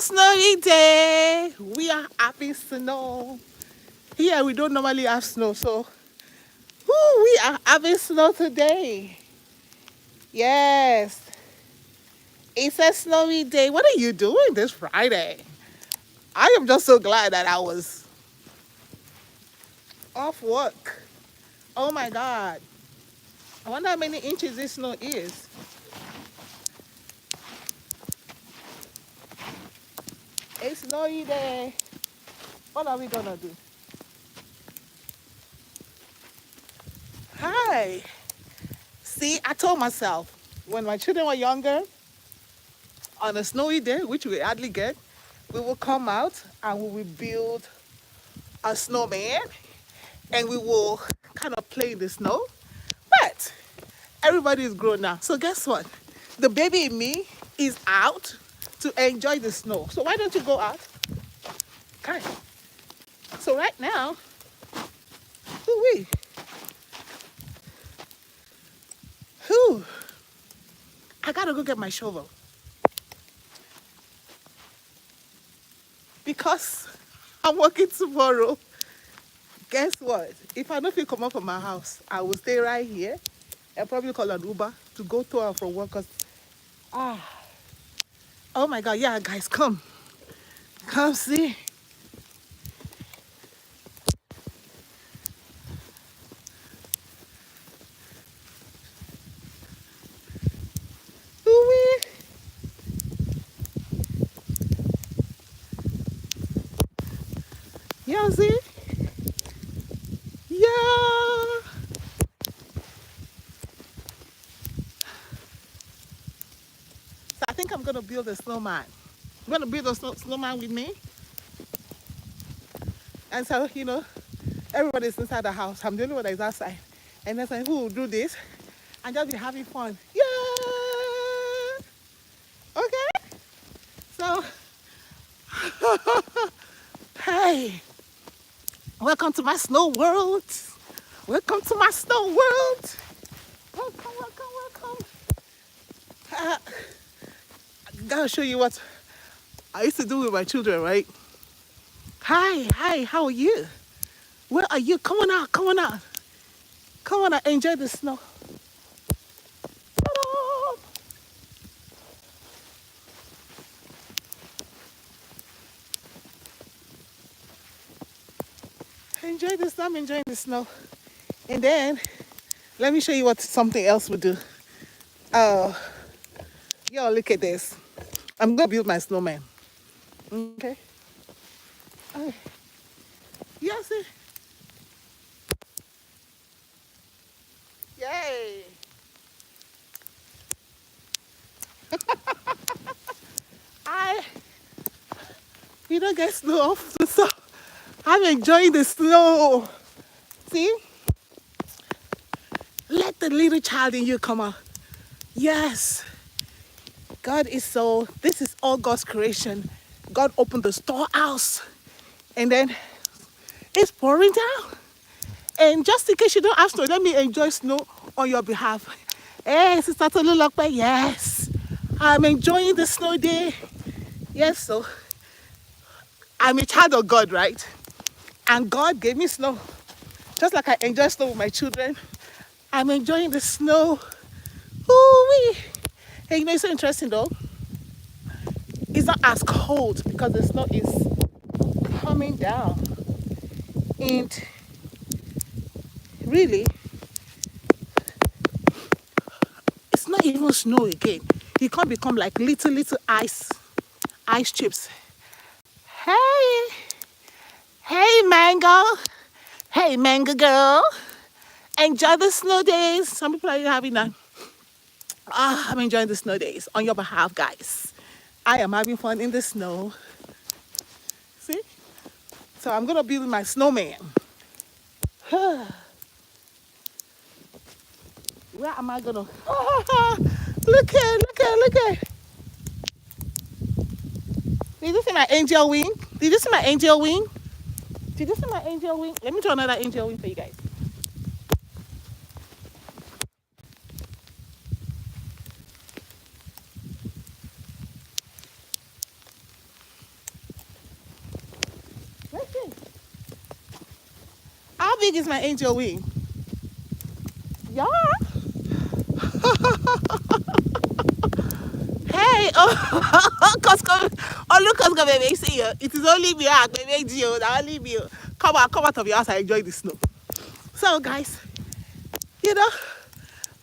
snowy day. We are having snow. Here we don't normally have snow, so we are having snow today. Yes, it's a snowy day. What are you doing this Friday? I am just so glad that I was off work. Oh my God. I wonder how many inches this snow is. It's snowy day. What are we gonna do? Hi. See, I told myself when my children were younger, on a snowy day, which we hardly get, we will come out and we will build a snowman and we will kind of play in the snow. But everybody is grown now. So guess what? The baby in me is out to enjoy the snow. So why don't you go out? Okay. So right now, whoo-wee, whoo, I gotta go get my shovel because I'm working tomorrow. Guess what? If I don't feel come up from my house, I will stay right here and probably call an Uber to go to and from work. Cause, ah, oh my God, yeah, guys, come see. Ooh-wee. Yeah, see? Yeah. So I think I'm gonna build a snowman. I'm gonna build a snowman with me. And so, everybody's inside the house. I'm the only one that is outside. And they're saying, who will do this? And just be having fun. Yeah. Okay. So, hey, welcome to my snow world. Welcome to my snow world. Welcome, welcome, welcome. I gotta show you what I used to do with my children, right? Hi, how are you? Where are you? Come on out, come on out. Come on out, enjoy the snow. Enjoy the snow, I'm enjoying the snow. And then, let me show you what something else would do. Oh, yo, look at this. I'm gonna build my snowman. Okay? Oh, yeah, see? Yay! I, we don't get snow often, so I'm enjoying the snow. See? Let the little child in you come out. Yes. God is so, this is all God's creation. God opened the storehouse and then it's pouring down. And just in case you don't have snow, let me enjoy snow on your behalf. Hey, Sister Tolulokpe, yes. I'm enjoying the snow day. Yes, so I'm a child of God, right? And God gave me snow. Just like I enjoy snow with my children, I'm enjoying the snow. Ooh-wee. Hey, it's so interesting though. It's not as cold because the snow is coming down. And really, it's not even snow again. It can become like little ice chips. Hey, hey mango. Hey mango girl. Enjoy the snow days. Some people are having that. I'm enjoying the snow days on your behalf, guys. I am having fun in the snow. See? So I'm gonna build my snowman. Where am I gonna? Look at. Did you see my angel wing? Did you see my angel wing? Did you see my angel wing? Let me draw another angel wing for you guys. big is my angel wing? Yeah. Hey, oh, Costco, oh look, Costco, baby, see you. It is only me, baby, Gio, only me. Come out of your house and enjoy the snow. So, guys, you know,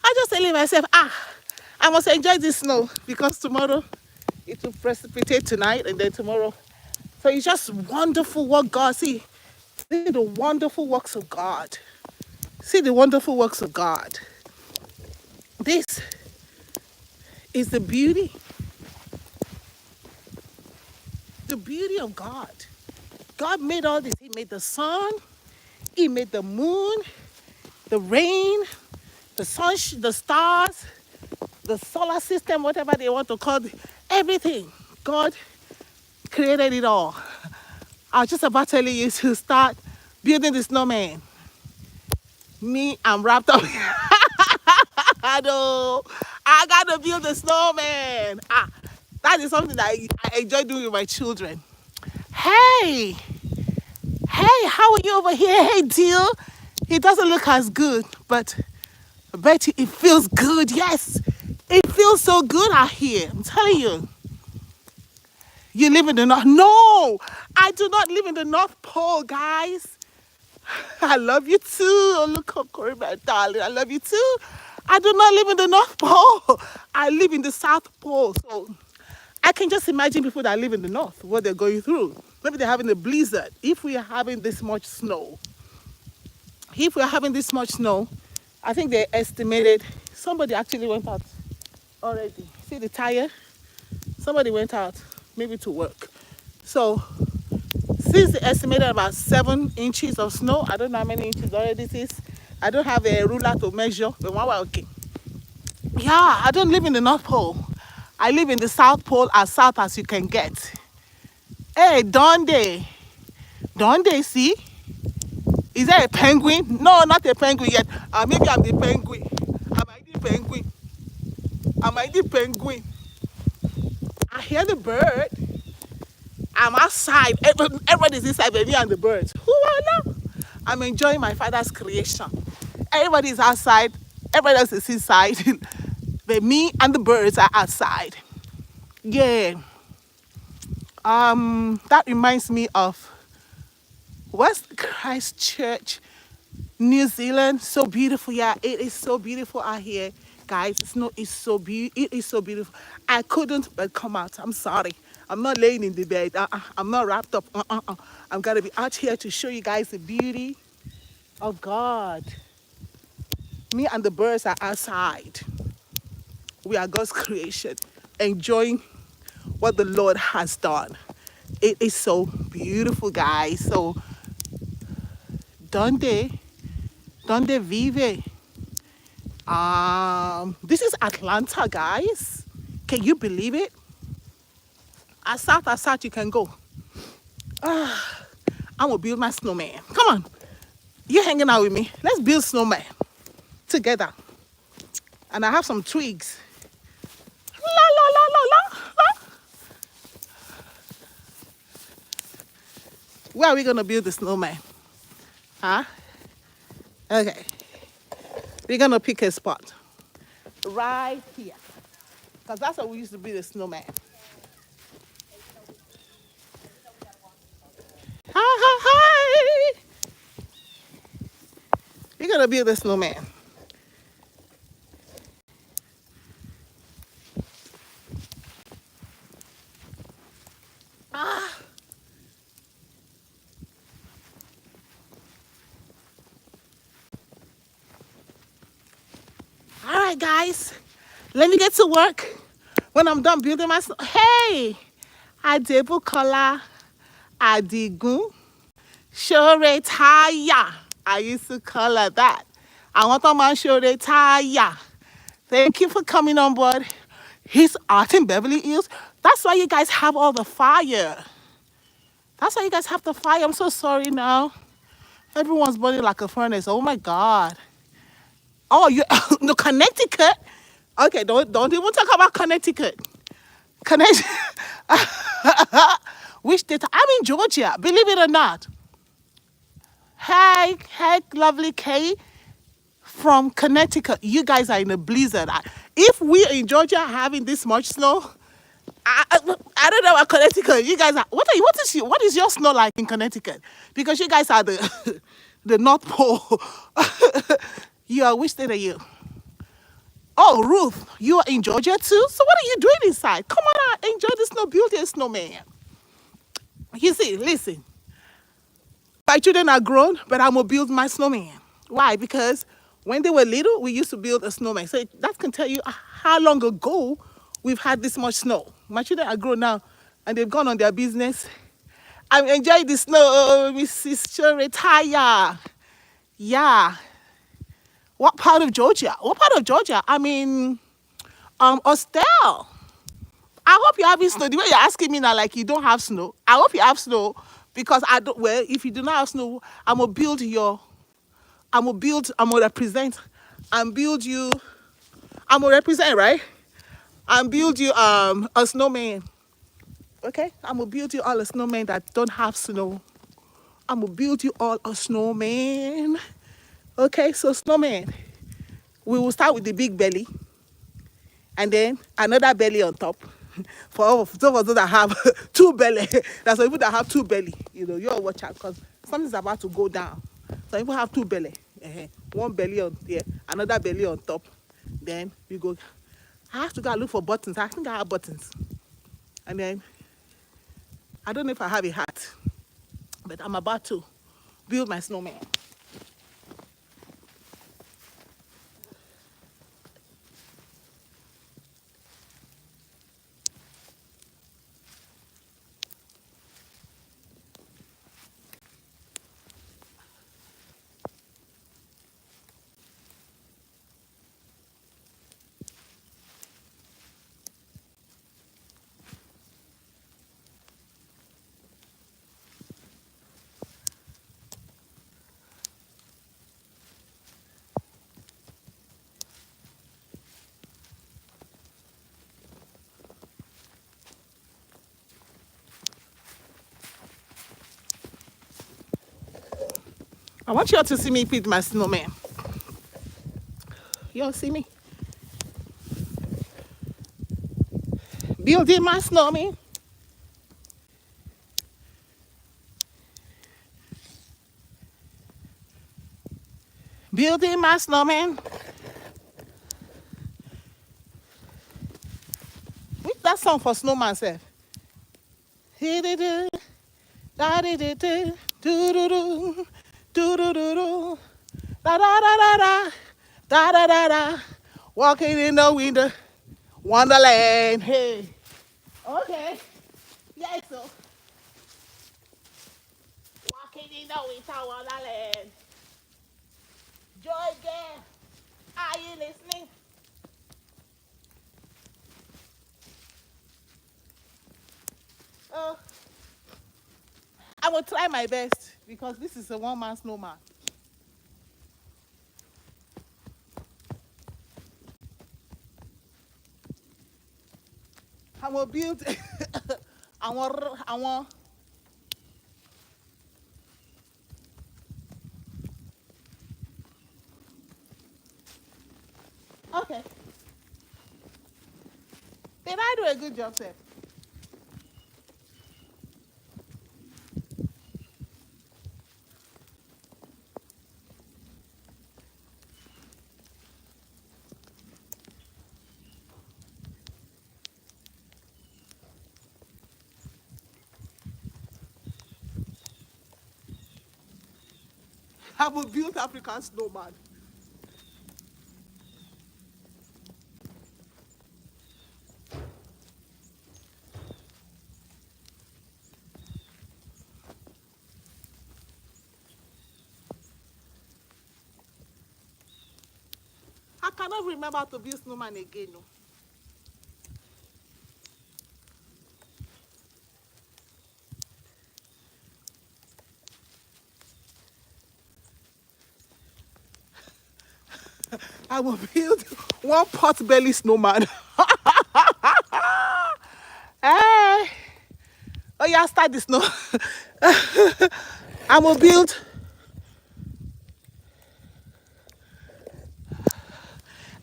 I just telling myself, I must enjoy this snow because tomorrow it will precipitate tonight and then tomorrow. So it's just wonderful what God see the wonderful works of God. See the wonderful works of God. This is the beauty of God. God made all this. He made the sun, he made the moon, the rain, the sun, the stars, the solar system, whatever they want to call it, everything. God created it all. I was just about telling you to start building the snowman. Me, I'm wrapped up. I know. I gotta build a snowman. That is something that I enjoy doing with my children. Hey, how are you over here? Hey, deal. It doesn't look as good, but I bet you it feels good. Yes, it feels so good out here. I'm telling you. You live in the North? No, I do not live in the North Pole, guys. I love you too. Oh, look up, Corey, my darling. I love you too. I do not live in the North Pole. I live in the South Pole. So I can just imagine people that live in the North, what they're going through. Maybe they're having a blizzard. If we are having this much snow, I think they estimated, somebody actually went out already. See the tire? Somebody went out, maybe to work. So since they estimated about 7 inches of snow, I don't know how many inches already it is. I don't have a ruler to measure, but okay. Yeah, I don't live in the North Pole. I live in the South Pole, as south as you can get. Hey, Donde, see? Is there a penguin? No, not a penguin yet. Maybe I'm the penguin. Am I the penguin? I hear the bird. I'm outside. Everybody's inside, but me and the birds. Who are now? I'm enjoying my father's creation. Everybody's outside. Everybody else is inside. But me and the birds are outside. Yeah. That reminds me of West Christchurch, New Zealand. So beautiful. Yeah, it is so beautiful out here, guys. It is so beautiful. I couldn't but come out. I'm sorry. I'm not laying in the bed. I'm not wrapped up. I'm gonna be out here to show you guys the beauty of God. Me and the birds are outside. We are God's creation, enjoying what the Lord has done. It is so beautiful, guys. So, donde vive? This is Atlanta, guys. Can you believe it? As south you can go. I'm gonna build my snowman. Come on, you're hanging out with me. Let's build snowman together. And I have some twigs. La. Where are we gonna build the snowman? Huh? Okay. We're gonna pick a spot right here, because that's where we used to build the snowman. Hi. We're gonna build a snowman. All right, guys, let me get to work. When I'm done building my hey, Adebukola, Adigun, Shoretaya. I used to call her that. I want to man Shoretaya. Thank you for coming on board. He's out in Beverly Hills. That's why you guys have all the fire. That's why you guys have the fire. I'm so sorry now. Everyone's burning like a furnace. Oh my God. Oh, you no Connecticut? Okay, don't even talk about Connecticut. Which state? I'm in Georgia, believe it or not. Hey, lovely Kay from Connecticut. You guys are in a blizzard. If we in Georgia are having this much snow, I don't know about Connecticut. You guys are what is your snow like in Connecticut? Because you guys are the the North Pole. You are which state are you? Oh, Ruth, you are in Georgia too. So what are you doing inside? Come on out, enjoy the snow, build a snowman. You see, listen. My children are grown, but I'm gonna build my snowman. Why? Because when they were little, we used to build a snowman. So that can tell you how long ago we've had this much snow. My children are grown now, and they've gone on their business. I'm enjoying the snow, Mrs. Retire. Yeah. What part of Georgia? What part of Georgia? I mean, Austell. I hope you're having snow. The way you're asking me now, like you don't have snow. I hope you have snow because I don't. Well, if you do not have snow, I'm gonna build your. I'm gonna build. I'm gonna represent, and build you. I'm gonna represent, right? And build you a snowman. Okay, I'm gonna build you all a snowman that don't have snow. I'm gonna build you all a snowman. Okay, so snowman. We will start with the big belly, and then another belly on top. For all of those that have two belly, that's why people that have two belly, you all watch out because something's about to go down. So people have two belly, one belly on here, another belly on top. Then we go. I have to go and look for buttons. I think I have buttons, and then I don't know if I have a hat, but I'm about to build my snowman. I want you all to see me build my snowman. You all see me? Building my snowman. Building my snowman. What's that song for snowman, sir? Da-da-da, da-da-da-da, do-do-do, do-do-do-do, da-da-da-da-da, da-da-da-da. Walking in the winter wonderland. Hey. Okay. Yes, so. Walking in the winter wonderland. Joy girl, are you listening? Oh, I will try my best because this is a one-man snowman. I will build. I want. Okay. Did I do a good job, sir? I will build African snowman. I cannot remember to build snowman again. No. I will build one pot belly snowman. Hey. Oh yeah, start the snow. I will build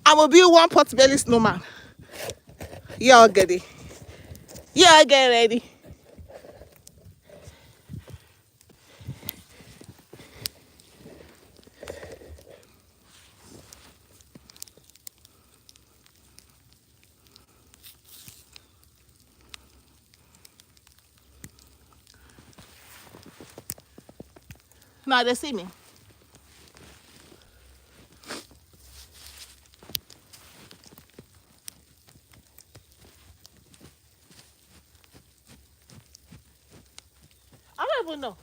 I will build one pot belly snowman. Y'all get it. Y'all get ready. Now they see me. I don't even know.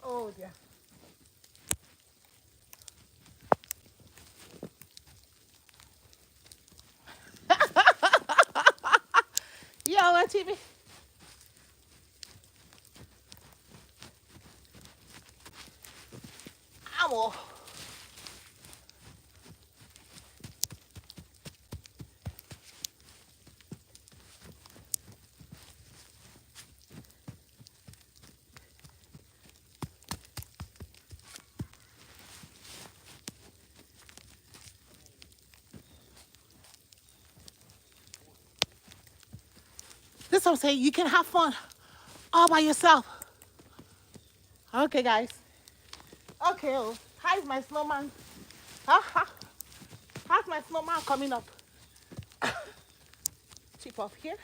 Oh dear. Y'all want TV? I'm all. This is what I'm saying. You can have fun all by yourself. Okay, guys. Okay, oh, how's my snowman? How's my snowman coming up? Chip off here.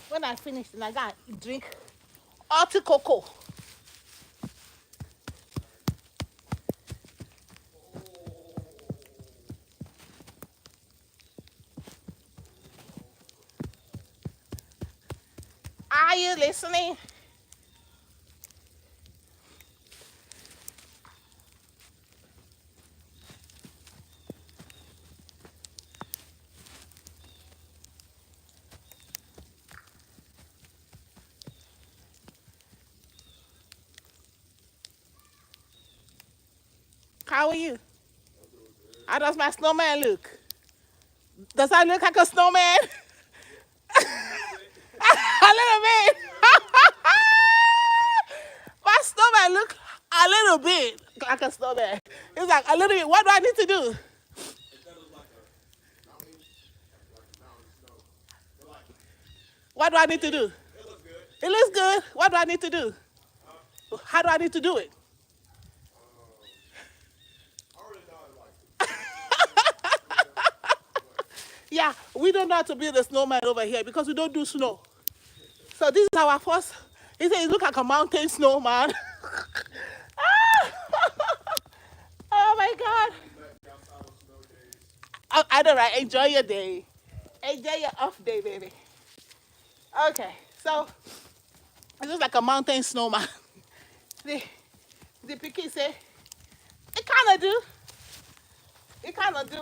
When I finish, and I got drink hot cocoa. Are you listening? How are you? How does my snowman look? Does I look like a snowman? A little bit. My snowman look a little bit like a snowman. It's like a little bit. What do I need to do? What do I need to do? It looks good. What do I need to do? How do I need to do it? Yeah, we don't know how to build a snowman over here because we don't do snow. So this is our first. He said, it look like a mountain snowman. Oh my God. I know, right? Enjoy your day. Enjoy your off day, baby. Okay, so it looks like a mountain snowman. The, the picky say, it kind of do. It kind of do.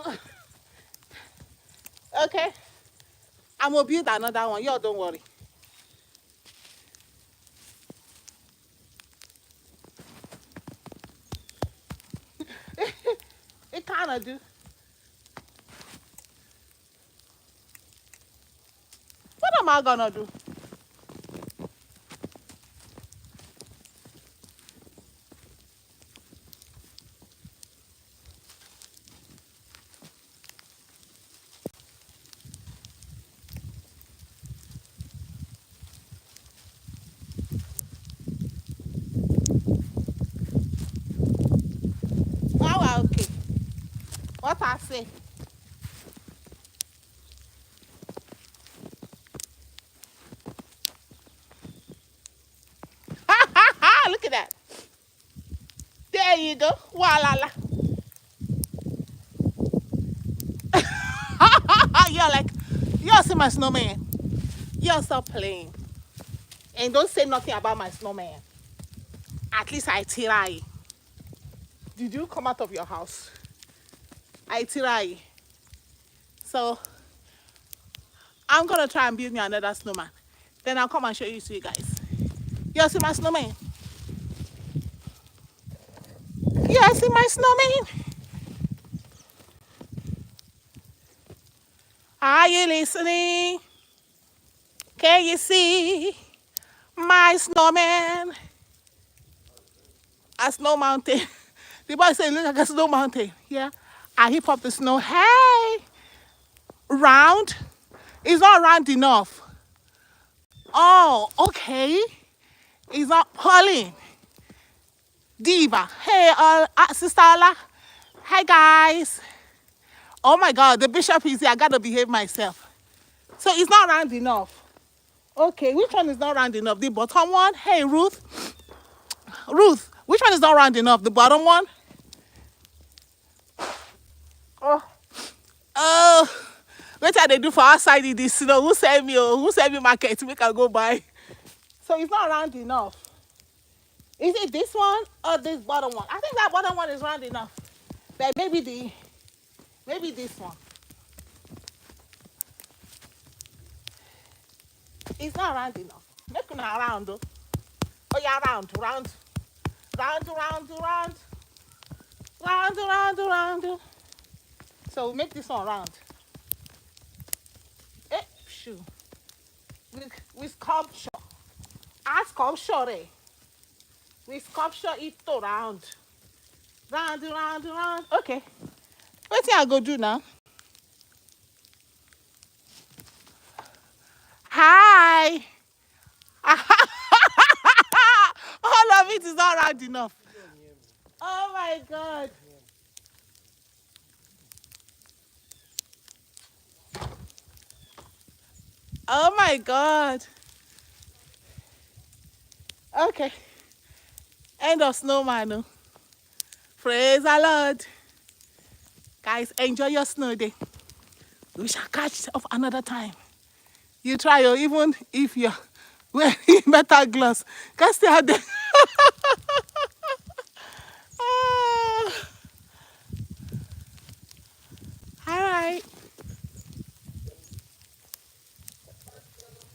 Okay, I'm going to build another one. Y'all don't worry. It kind of do. What am I going to do? Wow, okay. What I say? Look at that. There you go. Voila. You're like, you're see my snowman. You're stop playing. And don't say nothing about my snowman. At least I tirai. Did you come out of your house? I tirai. So I'm gonna try and build me another snowman. Then I'll come and show you to you guys. You see my snowman? You see my snowman? Are you listening? Can you see my snowman? A snow mountain. The boy said, look like a snow mountain. Yeah. I heap up the snow. Hey! Round? It's not round enough. Oh, okay. It's not Pauline. Diva. Hey, Sister Ola. Hi, guys. Oh, my God. The bishop is here. I got to behave myself. So it's not round enough. Okay, which one is not round enough? The bottom one? Hey, Ruth. Ruth, which one is not round enough? The bottom one? Oh, what are they do for outside in this snow? Who send me? Who send me market to make I go buy? So it's not round enough. Is it this one or this bottom one? I think that bottom one is round enough. But maybe this one. It's not round enough. Make it round though. Oh yeah, round. So make this one round. Eh, shoot. With sculpture. Ask sculpture, eh? With sculpture it to round. Round. Okay. What I go do now? Hi. All of it is not round enough. Oh my God. Oh my God. Okay. End of snowman. Oh. Praise the Lord. Guys, enjoy your snow day. We shall catch up another time. You try, or even if you're wearing metal gloves, can stay out there.